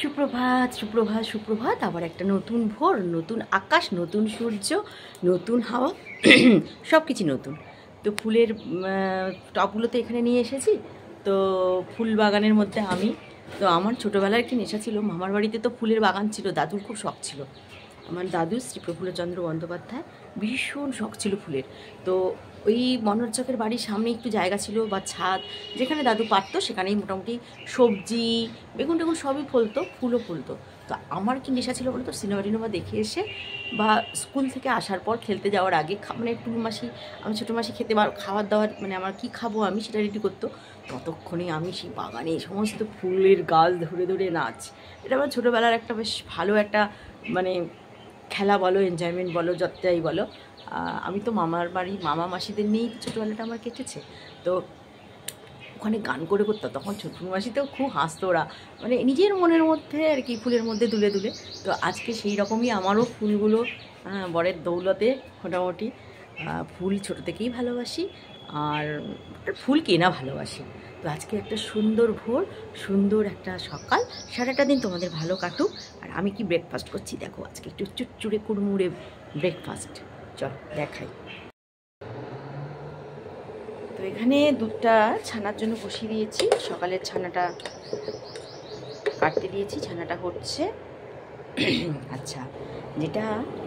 সুপ্রভাত সুপ্রভাত সুপ্রভাত। আবার একটা নতুন ভোর, নতুন আকাশ, নতুন সূর্য, নতুন হাওয়া, সব কিছু নতুন। তো ফুলের টবগুলোতে এখানে নিয়ে এসেছি। তো ফুল বাগানের মধ্যে আমার ছোটোবেলার কি নেশা ছিল, মামার বাড়িতে তো ফুলের বাগান ছিল, দাদুর খুব শখ ছিল। আমার দাদু শ্রী প্রফুল্লচন্দ্র বন্দ্যোপাধ্যায় ভীষণ শখ ছিল ফুলের। তো ওই মনোরচকের বাড়ির সামনে একটু জায়গা ছিল বা ছাদ, যেখানে দাদু পারতো সেখানেই মোটামুটি সবজি, বেগুন টেগুন সবই ফলতো, ফুলও ফলতো। তো আমার কি নেশা ছিল বলতো, সিনেমা টিনেমা দেখে এসে বা স্কুল থেকে আসার পর খেলতে যাওয়ার আগে মানে টুকু মাসি, আমি ছোটো মাসি খেতে খাওয়ার দাওয়ার মানে আমার কি খাবো আমি সেটা রেডি করতো। ততক্ষণে আমি সেই বাগানে সমস্ত ফুলের গাছ ধরে ধরে নাচ। এটা আমার ছোটোবেলার একটা বেশ ভালো একটা মানে খেলা বলো, এনজয়মেন্ট বলো, যতটাই বলো। আমি তো মামার বাড়ি মামা মাসিদের নিয়েই ছোটোবেলাটা আমার কেটেছে। তো ওখানে গান করে করতো, তখন ছোটো মাসিতেও খুব হাসতো ওরা, মানে নিজের মনের মধ্যে আর কি ফুলের মধ্যে দুলে দুলে। তো আজকে সেই রকমই আমারও ফুলগুলো বরের দৌলতে মোটামুটি ফুল ছোটো থেকেই ভালোবাসি, আর ফুল কেনা ভালোবাসি। তো আজকে একটা সুন্দর ভোর, সুন্দর একটা সকাল, সারাটা দিন তোমাদের ভালো কাটুক। আর আমি কি ব্রেকফাস্ট করছি দেখো, আজকে একটু চুড়চুড়ে কুড়মুড়ে ব্রেকফাস্ট, চল দেখাই। তো এখানে দুধটা ছানার জন্য বসিয়ে দিয়েছি, সকালের ছানাটা কাটতে দিয়েছি, ছানাটা হচ্ছে। আচ্ছা,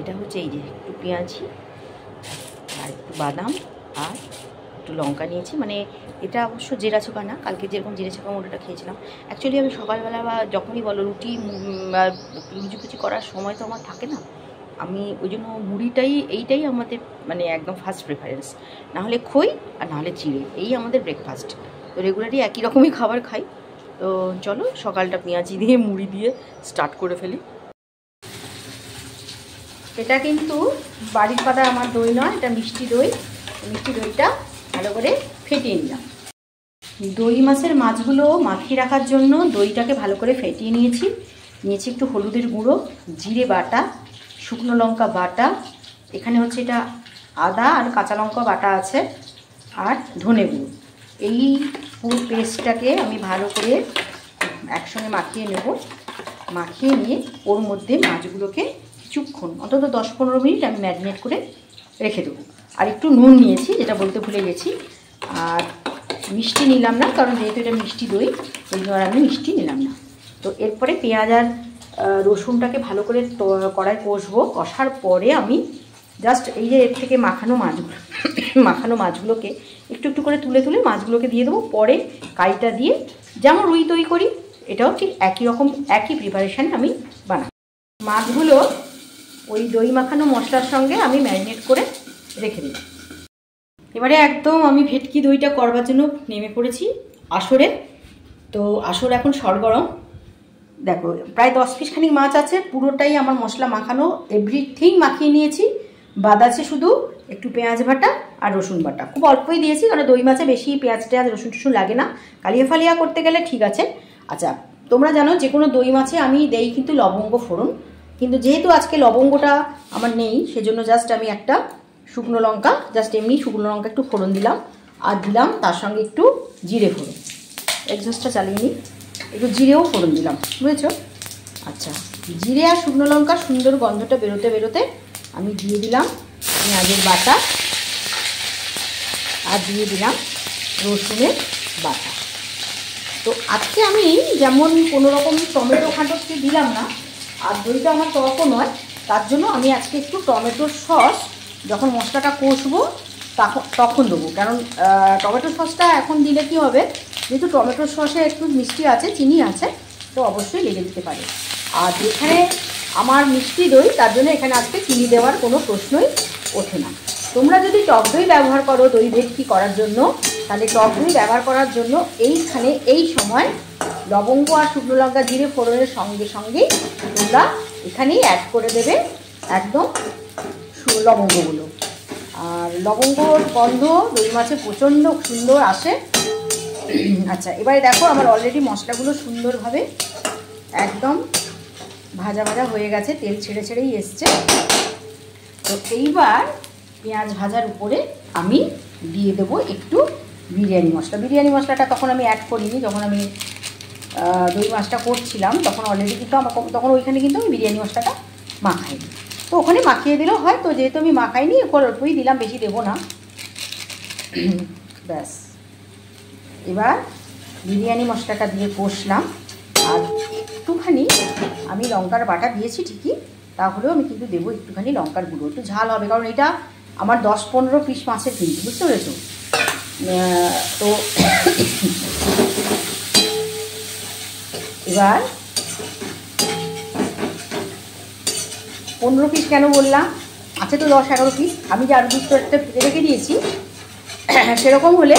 এটা হচ্ছে এই যে একটু পেঁয়াজি আর একটু বাদাম আর একটু লঙ্কা নিয়েছি, মানে এটা অবশ্য জিরা ছোকা না, কালকে যেরকম জিরা ছোকা মোটাটা খেয়েছিলাম। অ্যাকচুয়ালি আমি সকালবেলা বা যখনই বলো রুটি লুচিপুচি করার সময় তো আমার থাকে না, আমি ওই জন্য এইটাই আমাদের মানে একদম ফার্স্ট প্রেফারেন্স। নাহলে খই আর নাহলে চিড়ে, এই আমাদের ব্রেকফাস্ট। তো রেগুলারই একই রকমই খাবার খাই। তো চলো সকালটা পেঁয়াজি দিয়ে মুড়ি দিয়ে স্টার্ট করে ফেলি। এটা কিন্তু বাড়ির পাতা আমার দই নয়, এটা মিষ্টি দই। মিষ্টি দইটা ভালো করে ফেটিয়ে নিলাম। দই মাছের মাছগুলো মাখিয়ে রাখার জন্য দইটাকে ভালো করে ফেটিয়ে নিয়েছি একটু হলুদের গুঁড়ো, জিরে বাটা, শুকনো লঙ্কা বাটা, এখানে হচ্ছে এটা আদা আর কাঁচা লঙ্কা বাটা আছে, আর ধনে গুঁড়ো। এই পুরো পেস্টটাকে আমি ভালো করে একসঙ্গে মাখিয়ে নেব। মাখিয়ে নিয়ে ওর মধ্যে মাছগুলোকে কিছুক্ষণ অন্তত 10-15 মিনিট আমি ম্যারিনেট করে রেখে দেবো। আর একটু নুন নিয়েছি, যেটা বলতে ভুলে গেছি। আর মিষ্টি নিলাম না, কারণ যেহেতু এটা মিষ্টি দই, ওই জন্য আমি মিষ্টি নিলাম না। তো এরপরে পেঁয়াজ আর রসুনটাকে ভালো করে কড়াই কষবো। কষার পরে আমি জাস্ট এই যে এর থেকে মাখানো মাছগুলোকে একটু একটু করে তুলে তুলে মাছগুলোকে দিয়ে দেবো। পরে কাইটা দিয়ে যেমন রুই তৈরি করি, এটাও ঠিক একই রকম, একই প্রিপারেশানে আমি বানাই। মাছগুলো ওই দই মাখানো মশলার সঙ্গে আমি ম্যারিনেট করে রেখে দিই। এবারে একদম আমি ভেটকি দইটা করবার জন্য নেমে পড়েছি আসরে। তো আসর এখন সরগরম। দেখো প্রায় 10 পিস খানিক মাছ আছে, পুরোটাই আমার মশলা মাখানো, এভরিথিং মাখিয়ে নিয়েছি। বাদ আছে শুধু একটু পেঁয়াজ বাটা আর রসুন বাটা, খুব অল্পই দিয়েছি, কারণ দই মাছে বেশি পেঁয়াজ টেয়াজ রসুন টসুন লাগে না, কালিয়া ফালিয়া করতে গেলে ঠিক আছে। আচ্ছা, তোমরা জানো যে কোনো দই মাছে আমি দেই কিন্তু লবঙ্গ ফোড়ন, কিন্তু যেহেতু আজকে লবঙ্গটা আমার নেই, সেজন্য জাস্ট আমি একটা শুকনো লঙ্কা, জাস্ট এমনি শুকনো লঙ্কা একটু ফোড়ন দিলাম, আর দিলাম তার সঙ্গে একটু জিরে ফোড়ন। এক্সস্টটা চালিয়ে নিই, একটু জিরেও ফোড়ন দিলাম, বুঝেছো? আচ্ছা, জিরে আর শুকনো লঙ্কা সুন্দর গন্ধটা বেরোতে বেরোতে আমি দিয়ে দিলাম পেঁয়াজের বাটা, আর দিয়ে দিলাম রসুনের বাটা। তো আজকে আমি যেমন কোনো রকম টমেটো খাটোকে দিলাম না, আর দইটা আমার টকও নয়, তার জন্য আমি আজকে একটু টমেটোর সস যখন মশলাটা কষবো তখন দেবো। কারণ টমেটো সসটা এখন দিলে কি হবে, যেহেতু টমেটোর সসে একটু মিষ্টি আছে, চিনি আছে, তো অবশ্যই লেগে দিতে পারে। আর যেখানে আমার মিষ্টি দই, তার জন্য এখানে আজকে চিনি দেওয়ার কোনো প্রশ্নই ওঠে না। তোমরা যদি টক দই ব্যবহার করো দই ভেটকি করার জন্য, তাহলে টক দই ব্যবহার করার জন্য এইখানে এই সময় লবঙ্গ আর শুকনো লঙ্কা জিরে ফোড়নের সঙ্গে সঙ্গেই তোমরা এখানেই অ্যাড করে দেবে একদম লবঙ্গগুলো। আর লবঙ্গর গন্ধ দই মাছে প্রচণ্ড সুন্দর আসে। আচ্ছা, এবারে দেখো আমার অলরেডি মশলাগুলো সুন্দরভাবে একদম ভাজা ভাজা হয়ে গেছে, তেল ছেড়ে ছেড়েই এসছে। তো এইবার পেঁয়াজ ভাজার উপরে আমি দিয়ে দেবো একটু বিরিয়ানি মশলা। বিরিয়ানি মশলাটা তখন আমি অ্যাড করিনি, যখন আমি দই মাছটা করছিলাম তখন অলরেডি কিন্তু আমার তখন ওইখানে কিন্তু আমি বিরিয়ানি মশলাটা মাখাইনি, তো ওখানে মাখিয়ে দিলেও হয়। তো যেহেতু আমি মাখাইনি অল্পই দিলাম, বেশি দেবো না। ব্যাস, এবার বিরিয়ানি মশলাটা দিয়ে কষলাম। আর একটুখানি আমি লঙ্কার বাটা দিয়েছি ঠিকই, তাহলেও আমি কিন্তু দেবো একটুখানি লঙ্কার গুঁড়ো, একটু ঝাল হবে, কারণ এটা আমার 10-15 পিস মাছের কিন্তু, বুঝতে পেরেছো? তো এবার 15 পিস কেন বললাম, আছে তো 10-11 পিস, আমি যে আলু দুটো একটা রেখে দিয়েছি, সেরকম হলে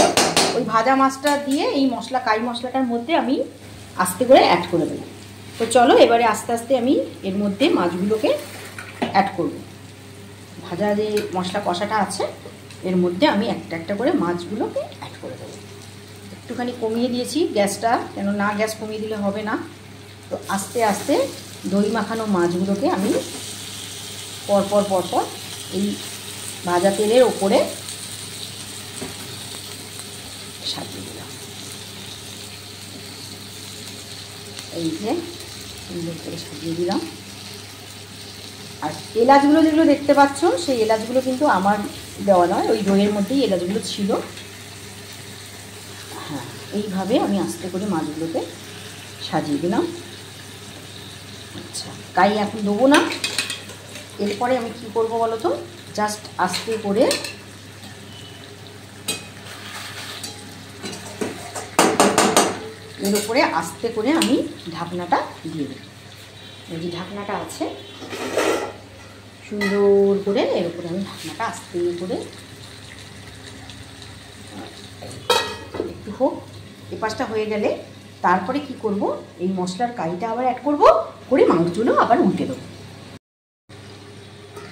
ওই ভাজা মাছটা দিয়ে এই মশলা, কাই মশলাটার মধ্যে আমি আস্তে করে অ্যাড করে দেবো। তো চলো এবারে আস্তে আস্তে আমি এর মধ্যে মাছগুলোকে অ্যাড করব। ভাজা যে মশলা কষাটা আছে এর মধ্যে আমি একটা একটা করে মাছগুলোকে অ্যাড করে দেবো। একটুখানি কমিয়ে দিয়েছি গ্যাসটা, কেন না গ্যাস কমিয়ে দিলে হবে না। তো আস্তে আস্তে দই মাখানো মাছগুলোকে আমি পরপর পরপর এই ভাজা তেলের ওপরে সাজিয়ে দিলাম। এই যে সুন্দর করে সাজিয়ে দিলাম। আর এলাচগুলো যেগুলো দেখতে পাচ্ছ, সেই এলাচগুলো কিন্তু আমার দেওয়া নয়, ওই দইয়ের মধ্যেই এলাচগুলো ছিল। হ্যাঁ, এইভাবে আমি আস্তে করে মাছগুলোকে সাজিয়ে দিলাম। আচ্ছা, কাই এখন দেবো না। এরপরে আমি কি করব বলো তো, জাস্ট আস্তে করে এর উপরে আস্তে করে আমি ঢাকনাটা দিয়ে দেব। এই যে ঢাকনাটা আছে, সুন্দর করে এর উপরে আমি ঢাকনাটা আস্তে করে একটু হোক, এপাশটা হয়ে গেলে তারপরে কি করব, এই মশলার কাইটা আবার অ্যাড করব, করে মাংসগুলো আবার উল্টে দেবো।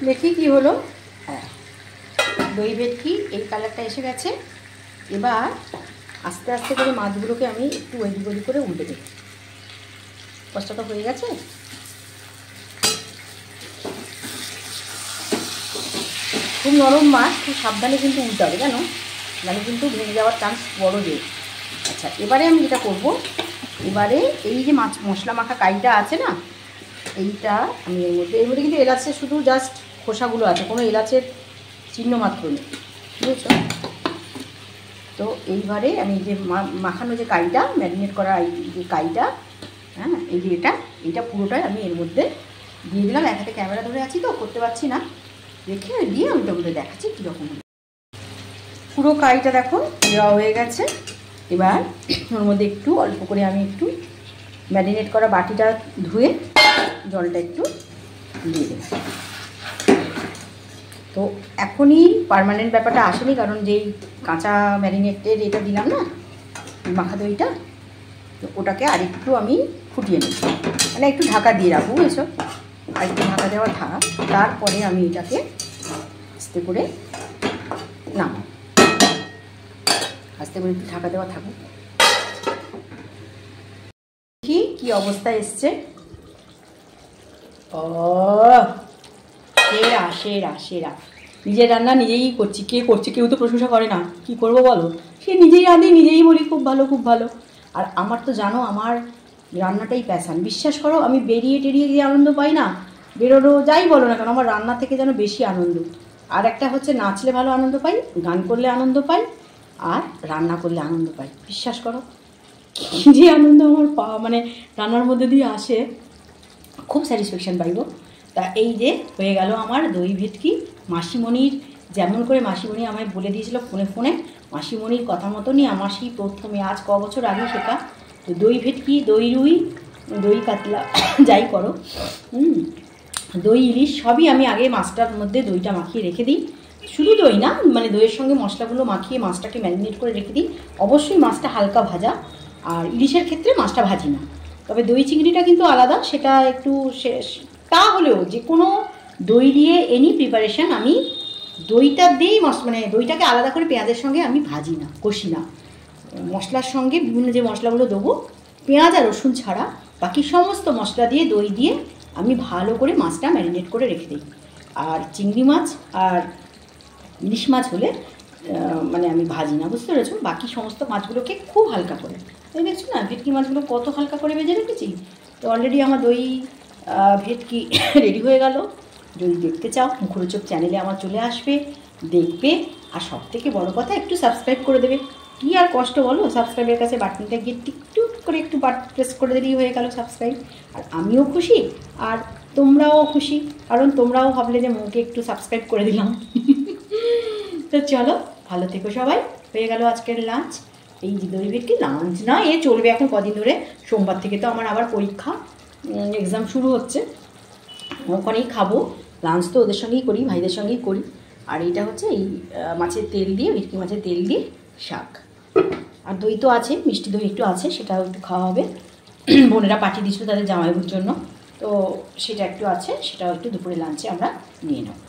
দেখি কি হলো। হ্যাঁ, দই ভেটকি এই কালারটা এসে গেছে। এবার আস্তে আস্তে করে মাছগুলোকে আমি একটু এদিক ওদিক করে উল্টে দেবো। কষ্টটা হয়ে গেছে। খুব নরম মাছ, খুব সাবধানে কিন্তু উল্টে হবে, জানো, মানে কিন্তু ভেঙে যাওয়ার চান্স বড় যে। আচ্ছা, এবারে আমি যেটা করব, এবারে এই যে মাছ মশলা মাখা কাইটা আছে না, এইটা আমি এর মধ্যে কিন্তু এলাচের শুধু জাস্ট খোসাগুলো আছে, কোনো এলাচের চিহ্ন মাত্র নেই, বুঝেছো? তো এইবারে আমি যে মাখানো যে কাইটা, ম্যারিনেট করা এই যে কাইটা, হ্যাঁ, এই যে এইটা পুরোটাই আমি এর মধ্যে দিয়ে দিলাম। এক হাতে ক্যামেরা ধরে আছি তো করতে পারছি না, রেখে দিয়ে আমি তোমাদের দেখাচ্ছি কীরকম। পুরো কাইটা দেখো দেওয়া হয়ে গেছে। এবার ওর মধ্যে একটু অল্প করে আমি একটু ম্যারিনেট করা বাটিটা ধুয়ে জলটা একটু দিয়ে দেব। তো এখনই পার্মানেন্ট ব্যাপারটা আসেনি, কারণ যেই কাঁচা ম্যারিনেটের এটা দিলাম না মাখা দইটা, তো ওটাকে আরেকটু আমি ফুটিয়ে নেব, মানে একটু ঢাকা দিয়ে রাখবো, বুঝেছো? আর একটু ঢাকা দেওয়া থাক, তারপরে আমি এটাকে আস্তে করে নামাবো। আস্তে করে একটু ঢাকা দেওয়া থাকুক। কি অবস্থা এসছে। ও সেরা সেরা সেরা, নিজের রান্না নিজেই করছি, কে করছে, কেউ তো প্রশংসা করে না, কি করবো বলো, সে নিজেই রাঁধি, নিজেই বলি খুব ভালো খুব ভালো। আর আমার তো জানো আমার রান্নাটাই প্যাশান, বিশ্বাস করো, আমি বেরিয়ে টেরিয়ে যে আনন্দ পাই না, বেরোনো যাই বলো না কেন, আমার রান্না থেকে যেন বেশি আনন্দ। আর একটা হচ্ছে নাচলে ভালো আনন্দ পাই, গান করলে আনন্দ পাই, আর রান্না করলে আনন্দ পাই। বিশ্বাস করো কী যে আনন্দ আমার মানে রান্নার মধ্যে দিয়ে আসে, খুব স্যাটিসফ্যাকশান পাইব। তা এই যে হয়ে গেল আমার দই ভেটকি। মাসিমণির যেমন করে মাসিমণি আমায় বলে দিয়েছিল ফোনে ফোনে, মাসিমণির কথা মতনই আমার সেই প্রথমে আজ ক বছর আগে শেখা তো দই ভেটকি, দই রুই, দই কাতলা যাই করো, দই ইলিশ সবই আমি আগে মাছটার মধ্যে দইটা মাখিয়ে রেখে দিই। শুধু দই না, মানে দইয়ের সঙ্গে মশলাগুলো মাখিয়ে মাছটাকে ম্যারিনেট করে রেখে দিই। অবশ্যই মাছটা হালকা ভাজা, আর ইলিশের ক্ষেত্রে মাছটা ভাজি না, তবে দই চিংড়িটা কিন্তু আলাদা, সেটা একটু তা হলেও যে কোনো দই দিয়ে এনি প্রিপারেশান আমি দইটা দিয়েই মানে দইটাকে আলাদা করে পেঁয়াজের সঙ্গে আমি ভাজি না, কষি না। মশলার সঙ্গে বিভিন্ন যে মশলাগুলো দেবো পেঁয়াজ আর রসুন ছাড়া বাকি সমস্ত মশলা দিয়ে দই দিয়ে আমি ভালো করে মাছটা ম্যারিনেট করে রেখে দিই। আর চিংড়ি মাছ আর ইলিশ মাছ হলে মানে আমি ভাজি না, বুঝতে পেরেছো? বাকি সমস্ত মাছগুলোকে খুব হালকা করে এই দেখছো না ভেটকি মাছগুলো কত হালকা করে ভেজে রেখেছি। তো অলরেডি আমার দই ভেটকি রেডি হয়ে গেল। যদি দেখতে চাও মুখরোচক চ্যানেলে আমার চলে আসবে, দেখবে। আর সব থেকে বড়ো কথা একটু সাবস্ক্রাইব করে দেবে। কী আর কষ্ট বলো, সাবস্ক্রাইবের কাছে বাটনটা গিয়ে টিকটুক করে একটু প্রেস করে দিলেই হয়ে গেল সাবস্ক্রাইব। আর আমিও খুশি আর তোমরাও খুশি, কারণ তোমরাও ভাবলে যে মুখে একটু সাবস্ক্রাইব করে দিলাম। তো চলো ভালো থেকো সবাই। হয়ে গেল আজকের লাঞ্চ। এই যে দই ভেটকি লাঞ্চ না, এ চলবে এখন কদিন ধরে। সোমবার থেকে তো আমার আবার পরীক্ষা, এক্সাম শুরু হচ্ছে, ওখানেই খাবো। লাঞ্চ তো ওদের সঙ্গেই করি, ভাইদের সঙ্গেই করি। আর এইটা হচ্ছে এই মাছের তেল দিয়ে, ভেটকি মাছের তেল দিয়ে শাক। আর দই তো আছে, মিষ্টি দই একটু আছে, সেটাও একটু খাওয়া হবে। বোনেরা পাঠিয়ে দিয়েছিল তাদের জামাইবাবুর জন্য, তো সেটা একটু আছে, সেটাও একটু দুপুরে লাঞ্চে আমরা নিয়ে নেব।